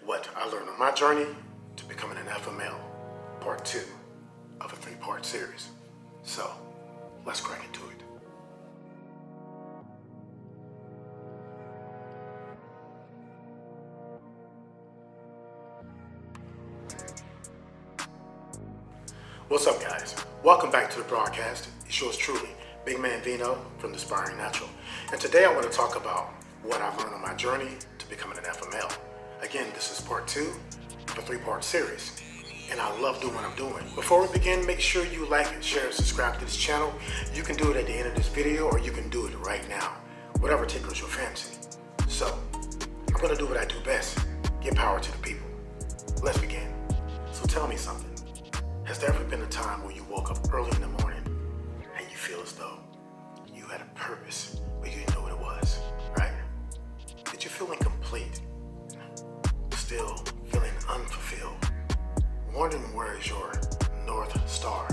what I learned on my journey to becoming an alpha male, part 2 of a 3-part series. So, let's crack into it. What's up, guys? Welcome back to the broadcast. It's yours truly, Big Man Vino from The Aspiring Natural. And today I want to talk about what I've learned on my journey to becoming an alpha male. Again, this is part 2 of a 3-part series, and I love doing what I'm doing. Before we begin, make sure you like it, share, subscribe to this channel. You can do it at the end of this video, or you can do it right now, whatever tickles your fancy. So, I'm going to do what I do best, give power to the people. Let's begin. So tell me something. Has there ever been a time where you woke up early in the morning and you feel as though you had a purpose, but you didn't know what it was, right? Did you feel incomplete? Still feeling unfulfilled? Wondering where is your North Star?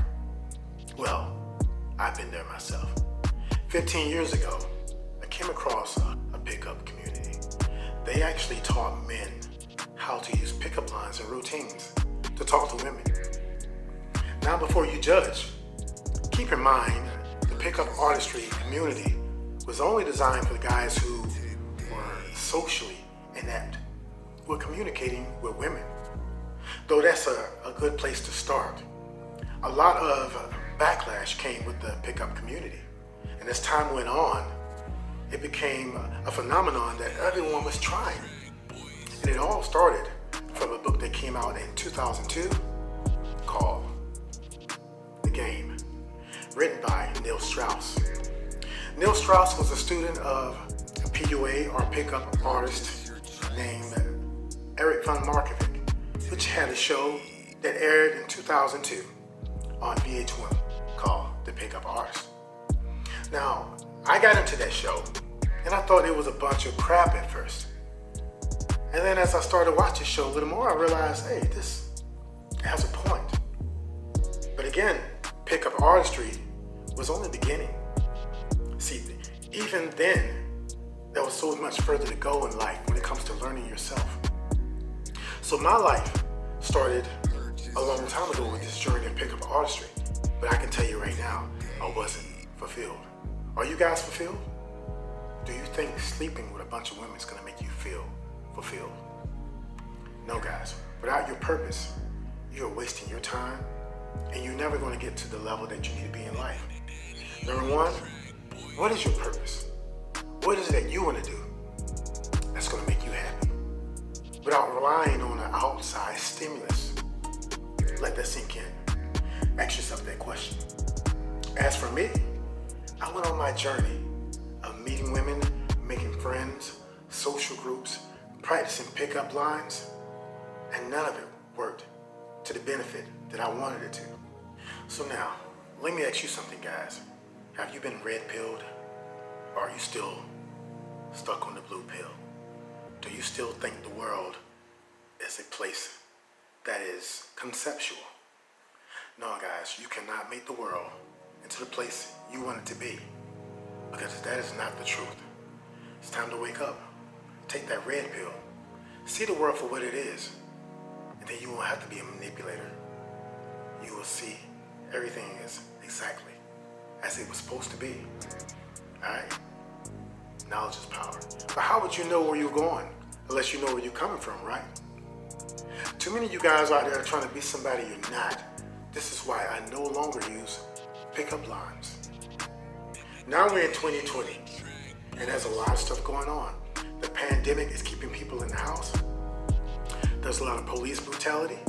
Well, I've been there myself. 15 years ago, I came across a pickup community. They actually taught men how to use pickup lines and routines to talk to women. Now, before you judge, keep in mind the pickup artistry community was only designed for the guys who were socially inept with communicating with women. Though that's a good place to start. A lot of backlash came with the pickup community. And as time went on, it became a phenomenon that everyone was trying. And it all started from a book that came out in 2002 called The Game, written by Neil Strauss. Neil Strauss was a student of a PUA, or pickup artist, named Erich von Markovitch, which had a show that aired in 2002 on VH1 called The Pickup Artist. Now, I got into that show and I thought it was a bunch of crap at first. And then as I started watching the show a little more, I realized, hey, this has a point. But again, pickup artistry was only the beginning. See, even then, there was so much further to go in life when it comes to learning yourself. So my life started a long time ago with this journey in pickup artistry. But I can tell you right now, I wasn't fulfilled. Are you guys fulfilled? Do you think sleeping with a bunch of women is going to make you feel fulfilled? No, guys. Without your purpose, you're wasting your time, and you're never going to get to the level that you need to be in life. Number one, what is your purpose? What is it that you want to do that's going to make you happy? Without relying on an outside stimulus. Let that sink in. Ask yourself that question. As for me, I went on my journey of meeting women, making friends, social groups, practicing pickup lines, and none of it worked to the benefit that I wanted it to. So now, let me ask you something, guys. Have you been red-pilled? Or are you still stuck on the blue pill? Do you still think the world is a place that is conceptual? No, guys, you cannot make the world into the place you want it to be, because that is not the truth. It's time to wake up. Take that red pill. See the world for what it is, and then you won't have to be a manipulator. You will see everything is exactly as it was supposed to be. Alright? Knowledge is power. But how would you know where you're going unless you know where you're coming from, right? Too many of you guys out there are trying to be somebody you're not. This is why I no longer use pickup lines. Now we're in 2020, and there's a lot of stuff going on. The pandemic is keeping people in the house. There's a lot of police brutality.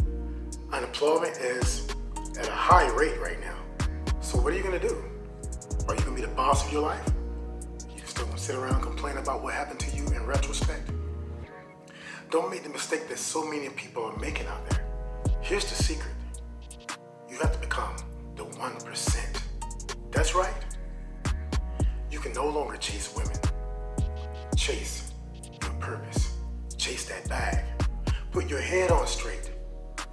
Unemployment is at a high rate right now. So what are you going to do? Are you going to be the boss of your life? You still going to sit around and complain about what happened to you in retrospect? Don't make the mistake that so many people are making out there. Here's the secret. You have to become the 1%. That's right. You can no longer chase women. Chase your purpose. Chase that bag. Put your head on straight.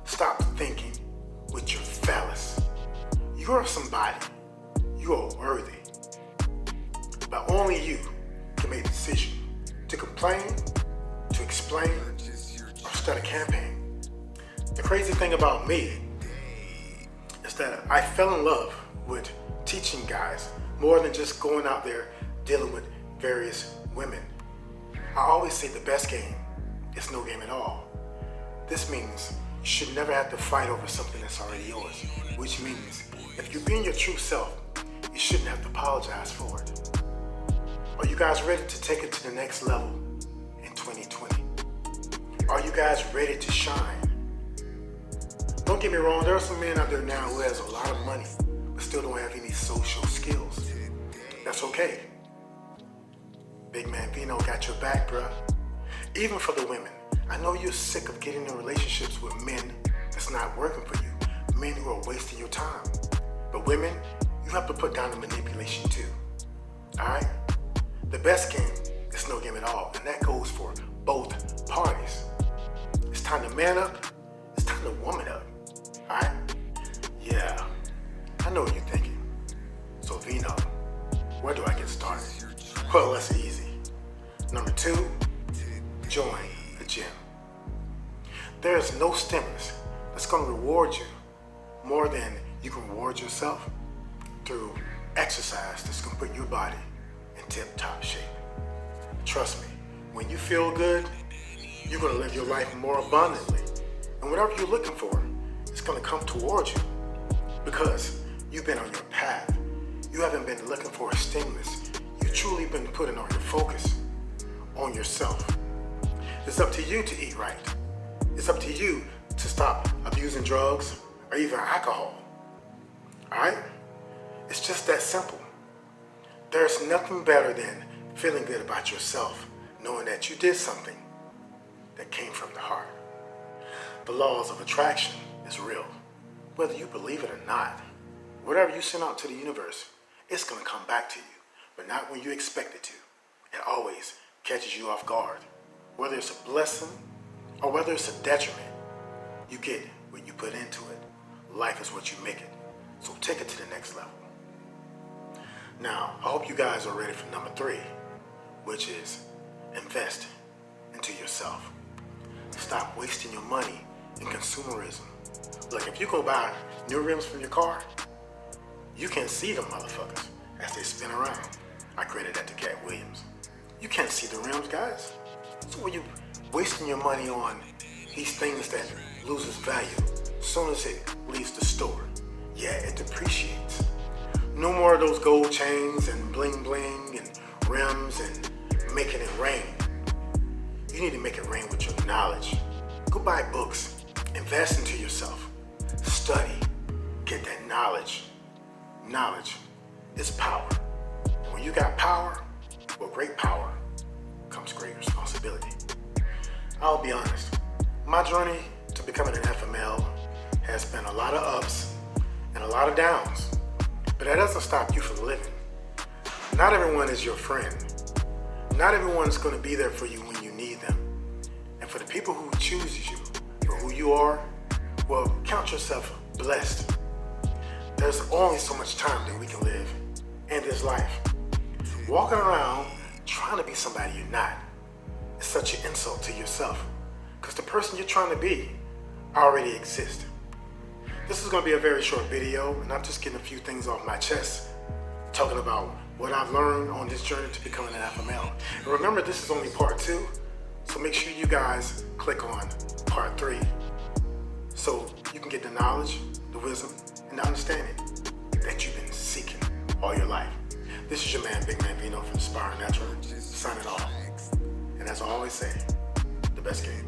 Stop thinking with your phallus. You're somebody. You are worthy. But only you can make the decision to complain, to explain, or study campaign. The crazy thing about me is that I fell in love with teaching guys more than just going out there dealing with various women. I always say the best game is no game at all. This means you should never have to fight over something that's already yours, which means if you're being your true self, you shouldn't have to apologize for it. Are you guys ready to take it to the next level in 2020? Are you guys ready to shine? Don't get me wrong, there are some men out there now who has a lot of money, but still don't have any social skills. That's okay. Big Man Vino got your back, bruh. Even for the women, I know you're sick of getting in relationships with men that's not working for you, men who are wasting your time. But women, you have to put down the manipulation too, all right? The best game is no game at all, and that goes for both parties. It's time to man up, it's time to woman up, all right? Yeah, I know what you're thinking. So Vino, where do I get started? Well, that's easy. Number 2, join the gym. There is no stimulus that's going to reward you more than you can reward yourself through exercise that's going to put your body in tip-top shape. Trust me, when you feel good, you're going to live your life more abundantly. And whatever you're looking for, it's going to come towards you because you've been on your path. You haven't been looking for a stimulus. You've truly been putting all your focus on yourself. It's up to you to eat right. It's up to you to stop abusing drugs or even alcohol. All right? It's just that simple. There's nothing better than feeling good about yourself, knowing that you did something that came from the heart. The laws of attraction is real, whether you believe it or not. Whatever you send out to the universe, it's going to come back to you, but not when you expect it to. It always catches you off guard. Whether it's a blessing or whether it's a detriment, you get what you put into it. Life is what you make it. So take it to the next level. Now, I hope you guys are ready for number 3, which is invest into yourself. Stop wasting your money in consumerism. Look, if you go buy new rims from your car, you can't see them motherfuckers as they spin around. I created that to Cat Williams. You can't see the rims, guys. So when you wasting your money on these things that loses value, as soon as it leaves the store, yeah, it depreciates. No more of those gold chains and bling bling and rims and making it rain. You need to make it rain with your knowledge. Go buy books, invest into yourself, study, get that knowledge. Knowledge is power. And when you got power, with great power comes great responsibility. I'll be honest, my journey to becoming an FML has been a lot of ups and a lot of downs, but that doesn't stop you from living. Not everyone is your friend. Not everyone's going to be there for you when you need them. And for the people who chooses you for who you are, well, count yourself blessed. There's only so much time that we can live in this life. Walking around trying to be somebody you're not is such an insult to yourself because the person you're trying to be already exists. This is going to be a very short video, and I'm just getting a few things off my chest, talking about what I've learned on this journey to becoming an FML. And remember, this is only part 2, so make sure you guys click on part 3 so you can get the knowledge, the wisdom, and the understanding that you've been seeking all your life. This is your man, Big Man Vino from Inspiring Natural, signing off. And as I always say, the best game